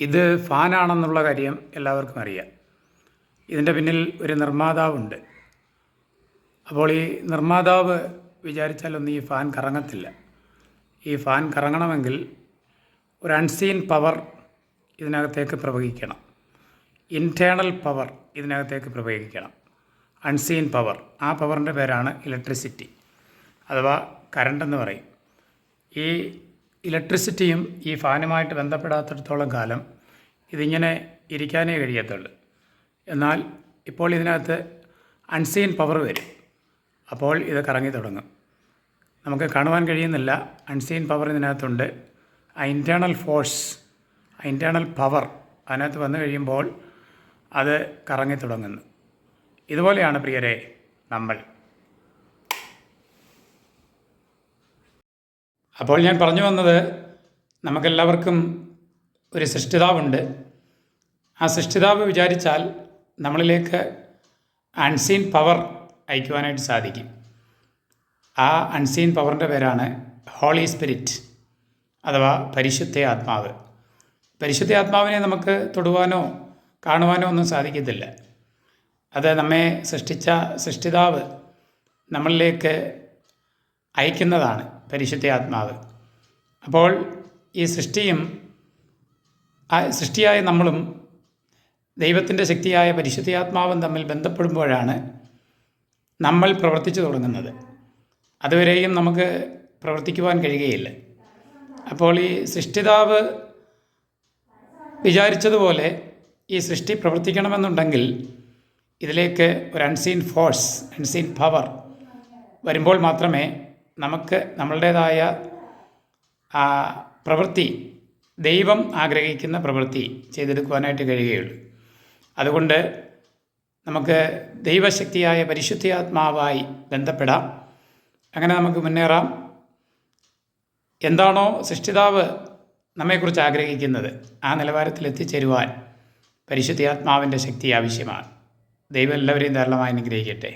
ഇത് ഫാനാണെന്നുള്ള കാര്യം എല്ലാവർക്കും അറിയാം. ഇതിൻ്റെ പിന്നിൽ ഒരു നിർമ്മാതാവുണ്ട്. അപ്പോൾ ഈ നിർമ്മാതാവ് വിചാരിച്ചാലൊന്നും ഈ ഫാൻ കറങ്ങത്തില്ല. ഈ ഫാൻ കറങ്ങണമെങ്കിൽ ഒരു അൺസീൻ പവർ ഇതിനകത്തേക്ക് പ്രവഹിക്കണം. ഇൻറ്റേർണൽ പവർ ഇതിനകത്തേക്ക് പ്രവഹിക്കണം. അൺസീൻ പവർ, ആ പവറിൻ്റെ പേരാണ് ഇലക്ട്രിസിറ്റി അഥവാ കറണ്ടെന്ന് പറയും. ഈ ഇലക്ട്രിസിറ്റിയും ഈ ഫാനുമായിട്ട് ബന്ധപ്പെടാത്തിടത്തോളം കാലം ഇതിങ്ങനെ ഇരിക്കാനേ കഴിയത്തുള്ളൂ. എന്നാൽ ഇപ്പോൾ ഇതിനകത്ത് അൺസീൻ പവർ വരും. അപ്പോൾ ഇത് കറങ്ങി തുടങ്ങും. നമുക്ക് കാണുവാൻ കഴിയുന്നില്ല, അൺസീൻ പവർ ഇതിനകത്തുണ്ട്. ആ ഇൻറ്റേർണൽ ഫോഴ്സ്, ആ ഇൻറ്റേർണൽ പവർ അതിനകത്ത് വന്നു കഴിയുമ്പോൾ അത് കറങ്ങി തുടങ്ങുന്നു. ഇതുപോലെയാണ് പ്രിയരെ നമ്മൾ. അപ്പോൾ ഞാൻ പറഞ്ഞു വന്നത്, നമുക്കെല്ലാവർക്കും ഒരു സൃഷ്ടിതാവുണ്ട്. ആ സൃഷ്ടിതാവ് വിചാരിച്ചാൽ നമ്മളിലേക്ക് അൺസീൻ പവർ അയക്കുവാനായിട്ട് സാധിക്കും. ആ അൺസീൻ പവറിൻ്റെ പേരാണ് ഹോളി സ്പിരിറ്റ് അഥവാ പരിശുദ്ധ ആത്മാവ്. പരിശുദ്ധ ആത്മാവിനെ നമുക്ക് തൊടുവാനോ കാണുവാനോ ഒന്നും സാധിക്കത്തില്ല. അത് നമ്മെ സൃഷ്ടിച്ച സൃഷ്ടിതാവ് നമ്മളിലേക്ക് അയക്കുന്നതാണ് പരിശുദ്ധ ആത്മാവ്. അപ്പോൾ ഈ സൃഷ്ടിയായ നമ്മളും ദൈവത്തിൻ്റെ ശക്തിയായ പരിശുദ്ധാത്മാവും തമ്മിൽ ബന്ധപ്പെടുമ്പോഴാണ് നമ്മൾ പ്രവർത്തിച്ചു തുടങ്ങുന്നത്. അതുവരെയും നമുക്ക് പ്രവർത്തിക്കുവാൻ കഴിയുകയില്ല. അപ്പോൾ ഈ സൃഷ്ടിതാവ് വിചാരിച്ചതുപോലെ ഈ സൃഷ്ടി പ്രവർത്തിക്കണമെന്നുണ്ടെങ്കിൽ ഇതിലേക്ക് ഒരു അൺസീൻ ഫോഴ്സ്, അൺസീൻ പവർ വരുമ്പോൾ മാത്രമേ നമുക്ക് നമ്മളുടേതായ പ്രവൃത്തി, ദൈവം ആഗ്രഹിക്കുന്ന പ്രവൃത്തി ചെയ്തെടുക്കുവാനായിട്ട് കഴിയുകയുള്ളൂ. അതുകൊണ്ട് നമുക്ക് ദൈവശക്തിയായ പരിശുദ്ധാത്മാവായി ബന്ധപ്പെടാം. അങ്ങനെ നമുക്ക് മുന്നേറാം. എന്താണോ സൃഷ്ടിതാവ് നമ്മെക്കുറിച്ച് ആഗ്രഹിക്കുന്നത് ആ നിലവാരത്തിൽ എത്തിച്ചേരുവാൻ പരിശുദ്ധാത്മാവിൻ്റെ ശക്തി ആവശ്യമാണ്. ദൈവം എല്ലാവരെയും ധാരാളമായി അനുഗ്രഹിക്കട്ടെ.